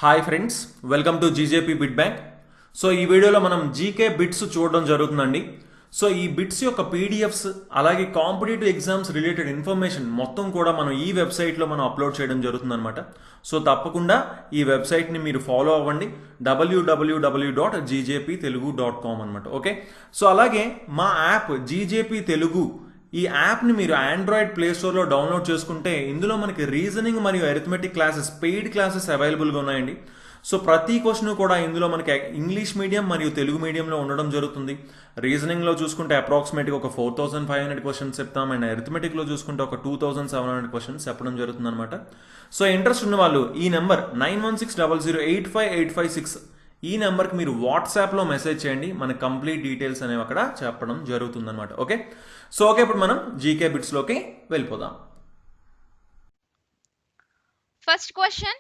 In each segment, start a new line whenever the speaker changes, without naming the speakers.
Hi friends, welcome to GJP bit bank. So ఈ వీడియోలో మనం జీకే బిట్స్ చూడడం జరుగుతుందండి. సో ఈ బిట్స్ యొక్క పీడిఎఫ్స్ అలాగే కాంపిటేటివ్ ఎగ్జామ్స్ రిలేటెడ్ ఇన్ఫర్మేషన్ మొత్తం కూడా మనం ఈ వెబ్సైట్లో మనం అప్లోడ్ చేయడం జరుగుతుందన్నమాట. సో తప్పకుండా ఈ వెబ్సైట్ని మీరు ఫాలో అవ్వండి, www.gjptelugu.com అనమాట. ఓకే, సో అలాగే మా యాప్ జీజేపీ తెలుగు, ఈ యాప్ని మీరు ఆండ్రాయిడ్ ప్లే స్టోర్లో డౌన్లోడ్ చేసుకుంటే ఇందులో మనకి రీజనింగ్ మరియు అరిథమెటిక్ క్లాసెస్, పెయిడ్ క్లాసెస్ అవైలబుల్గా ఉన్నాయండి. సో ప్రతి క్వశ్చన్ కూడా ఇందులో మనకి ఇంగ్లీష్ మీడియం మరియు తెలుగు మీడియంలో ఉండడం జరుగుతుంది. రీజనింగ్లో చూసుకుంటే అప్రాక్సిమేట్గా ఒక 4500 క్వశ్చన్స్ చెప్తాం, అండ్ అరిథమెటిక్లో చూసుకుంటే ఒక 2700 క్వశ్చన్స్ చెప్పడం జరుగుతుంది అనమాట. సో ఇంట్రెస్ట్ ఉన్న వాళ్ళు ఈ నెంబర్ 9160085856 ఈ నెంబర్కి మీరు వాట్సాప్లో మెసేజ్ చేయండి, మన కంప్లీట్ డీటెయిల్స్ అనేవి అక్కడ చెప్పడం జరుగుతుందన్నమాట. ఓకే, సో ఓకే, ఇప్పుడు మనం జీకే బిట్స్లోకి వెళ్ళిపోదాం.
First question,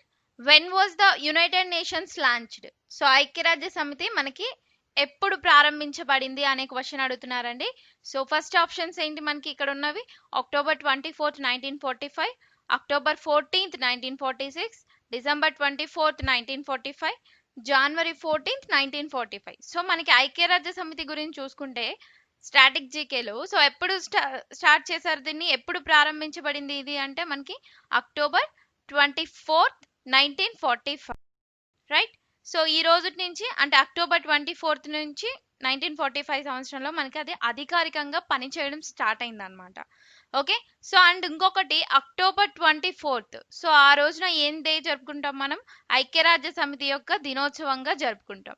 when was the United nations launched? So ఐక్యరాజ్య సమితి మనకి ఎప్పుడు ప్రారంభించబడింది అనే క్వశ్చన్ అడుగుతున్నారండి. సో ఫస్ట్ ఆప్షన్స్ ఏంటి మనకి ఇక్కడ ఉన్నవి? October 24th 1945, October 14th 1946, December 24th 1945, జనవరి 14th 1945. సో మనకి ఐక్యరాజ్య సమితి గురించి చూసుకుంటే స్టాటిక్ జీకేలో సో ఎప్పుడు స్టార్ట్ చేశారు దీన్ని, ఎప్పుడు ప్రారంభించబడింది ఇది అంటే మనకి అక్టోబర్ 24th 1945, రైట్. సో ఈ రోజు నుంచి అంటే అక్టోబర్ 24th నుంచి 1945 సంవత్సరంలో మనకి అది అధికారికంగా పనిచేయడం స్టార్ట్ అయింది అనమాట. ఓకే, సో అండ్ ఇంకొకటి అక్టోబర్ 24th, సో ఆ రోజున ఏం డే జరుపుకుంటాం మనం? ఐక్యరాజ్య సమితి యొక్క దినోత్సవంగా జరుపుకుంటాం,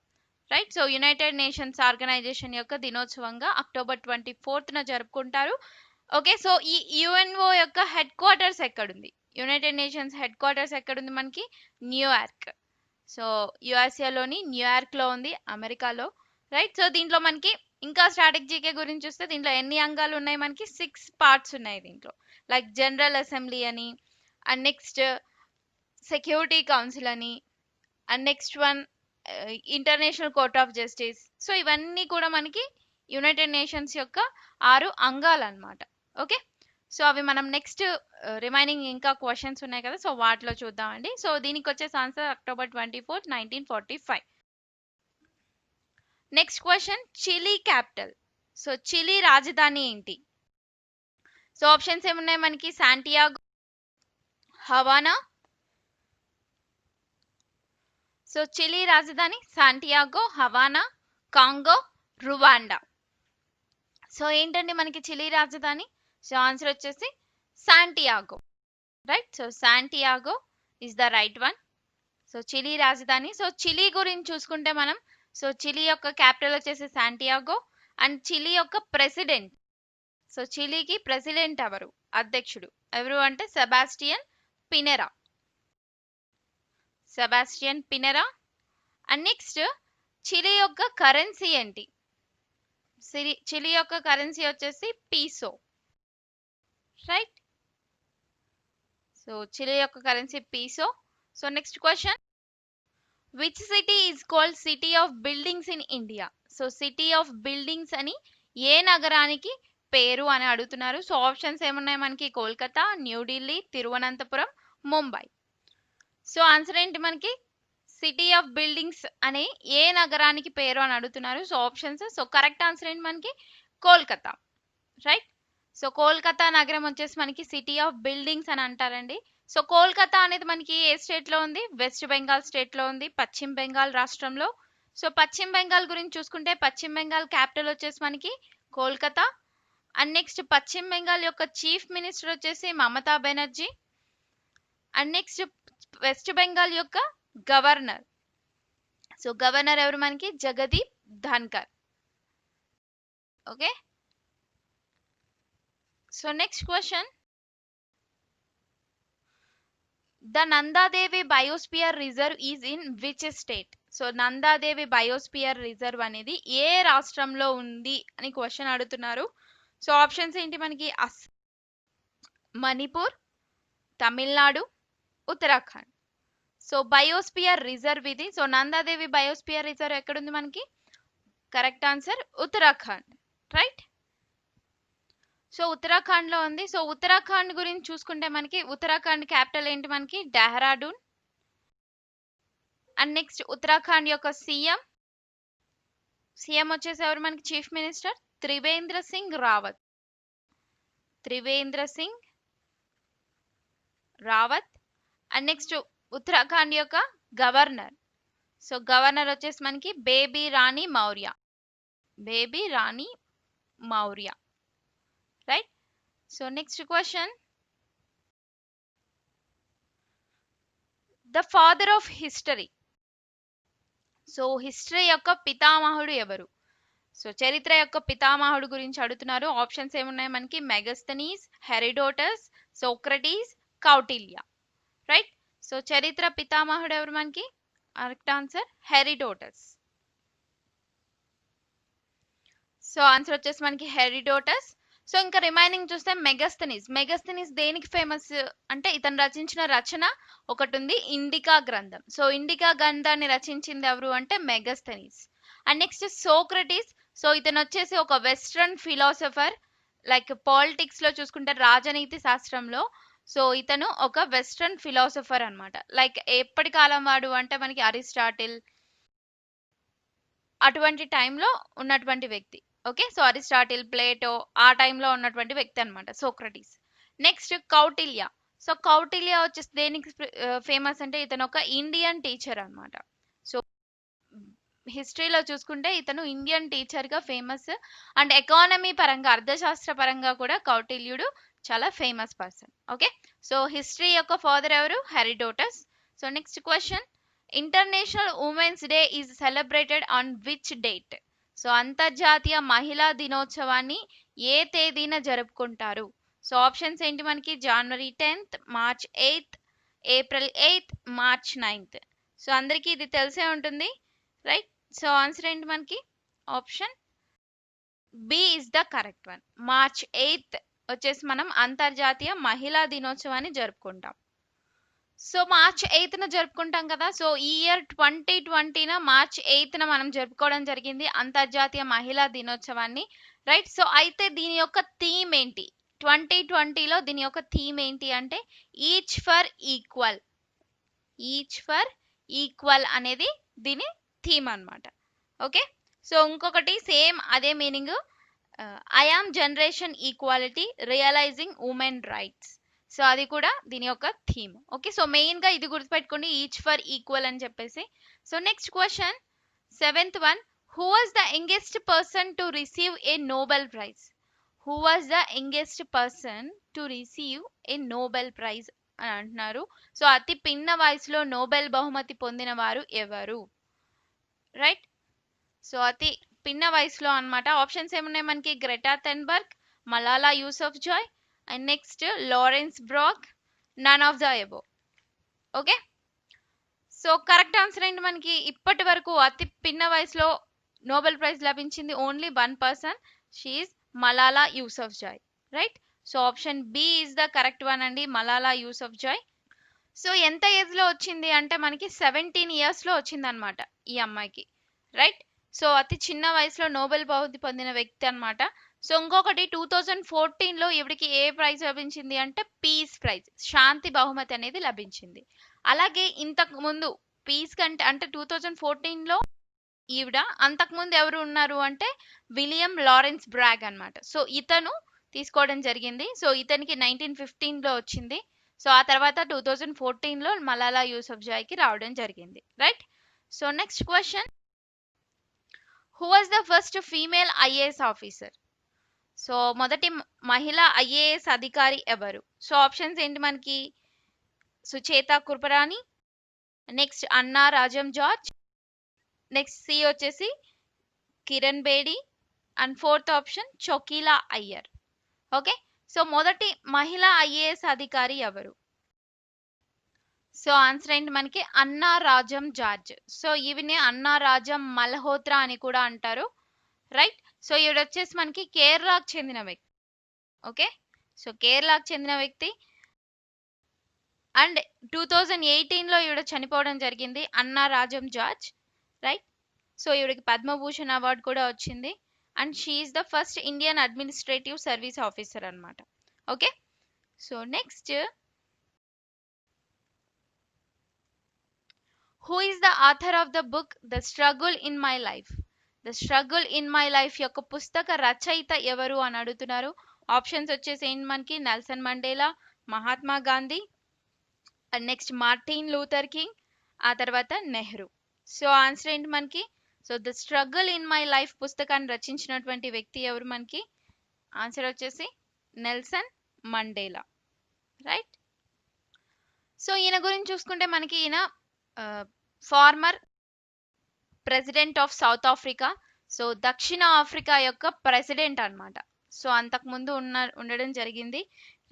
right. So United Nations Organization యొక్క దినోత్సవంగా అక్టోబర్ 24th జరుపుకుంటారు. ఓకే, సో ఈ యుఎన్ఓ యొక్క హెడ్ క్వార్టర్స్ ఎక్కడుంది? యునైటెడ్ నేషన్స్ హెడ్ క్వార్టర్స్ ఎక్కడుంది మనకి? న్యూయార్క్. సో యుఎస్ఏలోని న్యూయార్క్లో ఉంది, అమెరికాలో, రైట్. సో దీంట్లో మనకి ఇంకా స్టాటిక్ జీకే గురించి చూస్తే దీంట్లో ఎన్ని అంగాలు ఉన్నాయి మనకి? 6 పార్ట్స్ ఉన్నాయి దీంట్లో, లైక్ జనరల్ అసెంబ్లీ అని, అండ్ నెక్స్ట్ సెక్యూరిటీ కౌన్సిల్ అని, and next one international court of justice. So ఇవన్నీ కూడా మనకి యునైటెడ్ నేషన్స్ యొక్క 6 అంగాలు అన్నమాట. ఓకే, సో అవి మనం నెక్స్ట్ రిమైనింగ్ ఇంకా క్వశ్చన్స్ ఉన్నాయి కదా, సో వాటిలో చూద్దామండి. సో దీనికి వచ్చే answer October 24th 1945. Next question, Chile capital. So Chile రాజధాని ఏంటి? సో ఆప్షన్స్ ఏమున్నాయి మనకి? Santiago, Havana. సో చిలీ రాజధాని Santiago, Havana, Congo, Rwanda. So ఏంటండి మనకి చిలీ రాజధాని? సో ఆన్సర్ వచ్చేసి Santiago, right. So Santiago is the right one. So Chile రాజధాని. సో చిలీ గురించి చూసుకుంటే మనం, సో చిలీ యొక్క క్యాపిటల్ వచ్చేసి శాంటియాగో, అండ్ చిలీ యొక్క ప్రెసిడెంట్, సో చిలీకి ప్రెసిడెంట్ ఎవరు, అధ్యక్షుడు ఎవరు అంటే Sebastian Pinera. Sebastian Pinera. And next Chile యొక్క కరెన్సీ ఏంటి? చిలీ యొక్క కరెన్సీ వచ్చేసి పీసో, రైట్. సో చిలీ యొక్క currency peso. So next question, which city is called city of buildings in India? So city of buildings అని ఏ నగరానికి పేరు అని అడుగుతున్నారు. సో ఆప్షన్స్ ఏమున్నాయి మనకి? కోల్కతా, న్యూఢిల్లీ, తిరువనంతపురం, ముంబై. సో ఆన్సర్ ఏంటి మనకి? సిటీ ఆఫ్ బిల్డింగ్స్ అనే ఏ నగరానికి పేరు అని అడుగుతున్నారు. So options, so correct answer ఏంటి మనకి? కోల్కతా, రైట్. సో కోల్కతా నగరం వచ్చేసి మనకి సిటీ ఆఫ్ బిల్డింగ్స్ అని అంటారండి. సో కోల్కతా అనేది మనకి ఏ స్టేట్ లో ఉంది? వెస్ట్ బెంగాల్ స్టేట్ లో ఉంది, పశ్చిమ బెంగాల్ రాష్ట్రంలో. సో పశ్చిమ బెంగాల్ గురించి చూసుకుంటే పశ్చిమ బెంగాల్ క్యాపిటల్ వచ్చేసి మనకి కోల్కతా. అండ్ నెక్స్ట్ పశ్చిమ బెంగాల్ యొక్క చీఫ్ మినిస్టర్ వచ్చేసి Mamata Banerjee. And next west Bengal యొక్క గవర్నర్, సో గవర్నర్ ఎవరు మనకి? Jagdeep Dhankhar. Okay, so next question, the Nanda Devi biosphere reserve is in which state? So Nanda Devi biosphere reserve అనేది ఏ రాష్ట్రంలో ఉంది అని క్వశ్చన్ అడుగుతున్నారు. సో ఆప్షన్స్ ఏంటి మనకి? Manipur, Tamil Nadu, Uttarakhand. So biosphere reserve ఇది. సో నందాదేవి బయోస్పియర్ రిజర్వ్ ఎక్కడుంది మనకి? Correct answer Uttarakhand, right. So Uttarakhand లో ఉంది. సో ఉత్తరాఖండ్ గురించి చూసుకుంటే మనకి ఉత్తరాఖండ్ క్యాపిటల్ ఏంటి మనకి? డెహ్రాడూన్. అండ్ నెక్స్ట్ ఉత్తరాఖండ్ యొక్క సీఎం వచ్చేసి ఎవరు మనకి chief minister Trivendra Singh Rawat. And next Uttarakhand యొక్క గవర్నర్. సో గవర్నర్ వచ్చేసి మనకి baby Rani Maurya. Right. So next question, the father of history. So history యొక్క పితామహుడు ఎవరు? సో చరిత్ర యొక్క పితామహుడు గురించి అడుగుతున్నారు. ఆప్షన్స్ ఏమున్నాయి మనకి? Megasthenes, Herodotus, Socrates, Kautilya. Right. So చరిత్ర పితామహుడు ఎవరు మనకి? Correct answer Herodotus. So answer వచ్చేసి మనకి హెరిడోటస్. సో ఇంకా రిమైనింగ్ చూస్తే మెగస్తనీస్ దేనికి ఫేమస్ అంటే ఇతను రచించిన రచన ఒకటి ఉంది, ఇండికా గ్రంథం. సో ఇండికా గ్రంథాన్ని రచించింది ఎవరు అంటే Megasthenes. And next Socrates. So ఇతను వచ్చేసి ఒక వెస్ట్రన్ ఫిలాసఫర్, లైక్ పాలిటిక్స్ లో చూసుకుంటే రాజనీతి శాస్త్రంలో. సో ఇతను ఒక వెస్ట్రన్ ఫిలాసఫర్ అన్నమాట. లైక్ ఎప్పటి కాలం వాడు అంటే మనకి అరిస్టాటిల్ అటువంటి టైంలో ఉన్నటువంటి వ్యక్తి. ఓకే. సో అరిస్టాటిల్, ప్లేటో ఆ టైంలో ఉన్నటువంటి వ్యక్తి అన్నమాట Socrates. Next Kautilya. So Kautilya వచ్చేసి దేనికి ఫేమస్ అంటే ఇతను ఒక ఇండియన్ టీచర్ అన్నమాట. సో హిస్టరీలో చూసుకుంటే ఇతను ఇండియన్ టీచర్ గా ఫేమస్. అండ్ ఎకానమీ పరంగా, అర్థశాస్త్ర పరంగా కూడా కౌటిల్యుడు చాలా famous person. Okay. So history యొక్క ఫాదర్ ఎవరు? Herodotus. So next question, international women's day is celebrated on which date? So అంతర్జాతీయ మహిళా దినోత్సవాన్ని ఏ తేదీన జరుపుకుంటారు? సో ఆప్షన్స్ ఏంటి మనకి? January 10th, March 8th, April 8th, March 9th. So అందరికీ ఇది తెలిసే ఉంటుంది. రైట్. సో ఆన్సర్ ఏంటి మనకి? Option B is the correct one. March 8th వచ్చేసి మనం అంతర్జాతీయ మహిళా దినోత్సవాన్ని జరుపుకుంటాం. సో మార్చ్ 8th జరుపుకుంటాం కదా. సో ఈ ఇయర్ 2020 మార్చ్ 8th మనం జరుపుకోవడం జరిగింది అంతర్జాతీయ మహిళా దినోత్సవాన్ని. రైట్. సో అయితే దీని యొక్క థీమ్ ఏంటి? 2020లో దీని యొక్క థీమ్ ఏంటి అంటే ఈచ్ ఫర్ ఈక్వల్ అనేది దీని థీమ్ అన్నమాట. ఓకే. సో ఇంకొకటి సేమ్ అదే meaning, I am generation equality realising women rights. So అది కూడా దీని యొక్క థీమ్. ఓకే. సో మెయిన్ గా ఇది గుర్తుపెట్టుకోండి, ఈచ్ ఫర్ ఈక్వల్ అని చెప్పేసి. So next question, 7th one, who was the youngest person to receive a Nobel prize? Who was the youngest person to receive a Nobel prize అని అంటున్నారు. So అతి పిన్న వయసులో నోబెల్ బహుమతి పొందిన వారు ఎవరు? రైట్. సో అతి పిన్న వయసులో అన్నమాట. ఆప్షన్స్ ఏమున్నాయి మనకి? Greta Thunberg, Malala Yousafzai, and next Lawrence Brock, none of the above. Okay. So correct answer ఏంటి మనకి? ఇప్పటి వరకు అతి పిన్న వయసులో నోబెల్ ప్రైజ్ లభించింది only one person, she Malala Yousafzai. Right. So option B is the correct one అండి, మలాలా యూసఫ్ జాయ్. సో ఎంత ఏజ్ లో వచ్చింది అంటే మనకి 17 years లో వచ్చింది అనమాట ఈ అమ్మాయికి. రైట్. సో అతి చిన్న వయసులో నోబెల్ బహుమతి పొందిన వ్యక్తి అన్నమాట. సో ఇంకొకటి 2014లో ఈవిడికి ఏ ప్రైజ్ లభించింది అంటే పీస్ ప్రైజ్, శాంతి బహుమతి అనేది లభించింది. అలాగే ఇంతకు ముందు పీస్ కంటే అంటే 2014లో ఈవిడ, అంతకుముందు ఎవరు ఉన్నారు అంటే విలియం లారెన్స్ బ్రాగ్ అన్నమాట. సో ఇతను తీసుకోవడం జరిగింది. సో ఇతనికి 1915లో వచ్చింది. సో ఆ తర్వాత 2014లో మలాలా యూసఫ్ జాయ్కి రావడం జరిగింది. Right. So next question, who was the first female IAS officer? So మొదటి మహిళా ఐఏఎస్ అధికారి ఎవరు? సో ఆప్షన్స్ ఏంటి మనకి? సుచేత కృపరాణి, నెక్స్ట్ అన్నా రాజం జార్జ్, నెక్స్ట్ సి వచ్చేసి Kiran Bedi, and 4th option Chokila Iyer. Okay. So మొదటి మహిళా ఐఏఎస్ అధికారి ఎవరు? సో ఆన్సర్ ఏంటి మనకి? అన్నా రాజం జార్జ్. సో ఈవిని అన్నా రాజం మల్హోత్రా అని కూడా అంటారు. రైట్. సో ఈవిడ వచ్చేసి మనకి కేరళకు చెందిన వ్యక్తి. ఓకే. సో కేరళకు చెందిన వ్యక్తి. అండ్ 2018లో ఈవిడ చనిపోవడం జరిగింది, అన్నా రాజం జార్జ్. రైట్. సో ఈవిడకి పద్మభూషణ్ అవార్డు కూడా వచ్చింది. And she is the first Indian administrative service officer అన్నమాట. Okay. So next, who is the author of the book the struggle in my life? The struggle in my life యొక్క పుస్తక రచయిత ఎవరు అని అడుగుతున్నారు. ఆప్షన్స్ వచ్చేసి ఏంటి మనకి? Nelson Mandela, Mahatma Gandhi, and next Martin Luther king, ఆ తర్వాత నెహ్రూ. సో ఆన్సర్ ఏంటి మనకి? So the struggle in my life పుస్తకాన్ని రచించినటువంటి వ్యక్తి ఎవరు మనకి? ఆన్సర్ వచ్చేసి నెల్సన్ మండేలా, రైట్. సో ఈయన గురించి చూసుకుంటే మనకి ఈయన former president of south Africa. So దక్షిణ ఆఫ్రికా యొక్క ప్రెసిడెంట్ అన్నమాట. సో అంతకుముందు ఉండడం జరిగింది,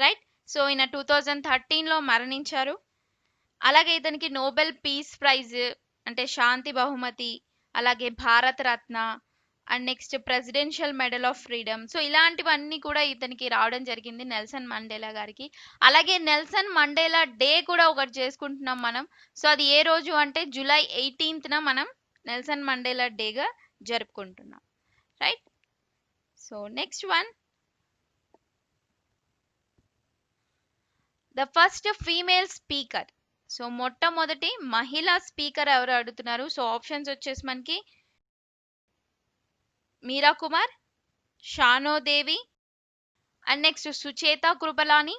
రైట్. సో ఈయన 2013లో మరణించారు. అలాగే ఇతనికి నోబెల్ పీస్ ప్రైజ్ అంటే శాంతి బహుమతి, అలాగే Bharat Ratna, and next presidential medal of freedom. So ఇలాంటివన్నీ కూడా ఇతనికి రావడం జరిగింది నెల్సన్ మండేలా గారికి. అలాగే నెల్సన్ మండేలా డే కూడా ఒకటి చేసుకుంటున్నాం మనం. సో అది ఏ రోజు అంటే జూలై 18న మనం నెల్సన్ మండేలా డేగా జరుపుకుంటున్నాం, right. So next one, the first female speaker. So మొట్టమొదటి మహిళా స్పీకర్ ఎవరు అడుగుతున్నారు. సో ఆప్షన్స్ వచ్చేసి మనకి Meira Kumar, Shanno Devi, and next Sucheta Kripalani,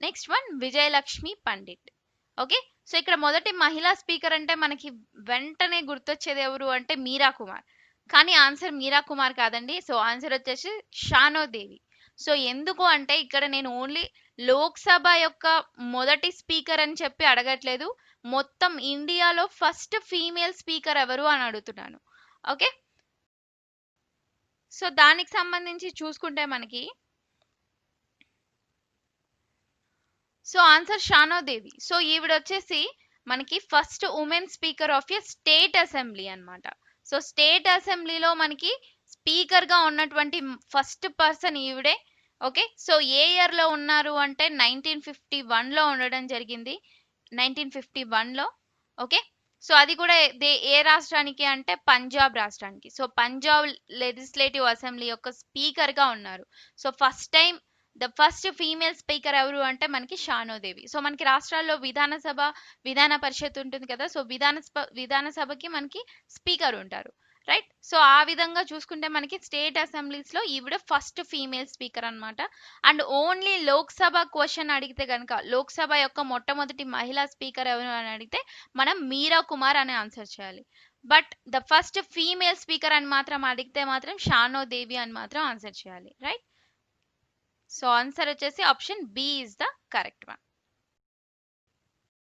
next one Vijayalakshmi Pandit. Okay, so ఇక్కడ మొదటి మహిళా స్పీకర్ అంటే మనకి వెంటనే గుర్తొచ్చేది ఎవరు అంటే మీరా కుమార్. కానీ ఆన్సర్ మీరా కుమార్ కాదండి. సో ఆన్సర్ వచ్చేసి షానోదేవి. సో ఎందుకు అంటే ఇక్కడ నేను ఓన్లీ లోక్సభ యొక్క మొదటి స్పీకర్ అని చెప్పి అడగట్లేదు, మొత్తం ఇండియాలో ఫస్ట్ ఫీమేల్ స్పీకర్ ఎవరు అని అడుగుతున్నాను. ఓకే, సో దానికి సంబంధించి చూసుకుంటే మనకి సో ఆన్సర్ షానోదేవి. సో ఈవిడ వచ్చేసి మనకి first women speaker of a state assembly అన్నమాట. సో స్టేట్ అసెంబ్లీలో మనకి స్పీకర్ గా ఉన్నటువంటి ఫస్ట్ పర్సన్ ఈవిడే. ఓకే, సో ఏ ఇయర్ లో ఉన్నారు అంటే 1951లో ఉండడం జరిగింది, 1951లో. ఓకే, సో అది కూడా ఏ రాష్ట్రానికి అంటే పంజాబ్ రాష్ట్రానికి. సో పంజాబ్ లెజిస్లేటివ్ అసెంబ్లీ యొక్క స్పీకర్ గా ఉన్నారు. So first time the first female speaker ఎవరు అంటే మనకి షానోదేవి. సో మనకి రాష్ట్రాల్లో విధానసభ, విధాన పరిషత్ ఉంటుంది కదా. సో విధానసభకి మనకి స్పీకర్ ఉంటారు, రైట్. సో ఆ విధంగా చూసుకుంటే మనకి స్టేట్ అసెంబ్లీస్ లో ఈవిడ ఫస్ట్ ఫీమేల్ స్పీకర్ అన్నమాట. అండ్ ఓన్లీ లోక్సభ క్వశ్చన్ అడిగితే కనుక లోక్సభ యొక్క మొట్టమొదటి మహిళా స్పీకర్ ఎవరు అని అడిగితే మనం మీరా కుమార్ అని ఆన్సర్ చేయాలి. But the first female speaker అని మాత్రం అడిగితే మాత్రం షానోదేవి అని మాత్రం ఆన్సర్ చేయాలి, రైట్. సో ఆన్సర్ వచ్చేసి option B is the correct one.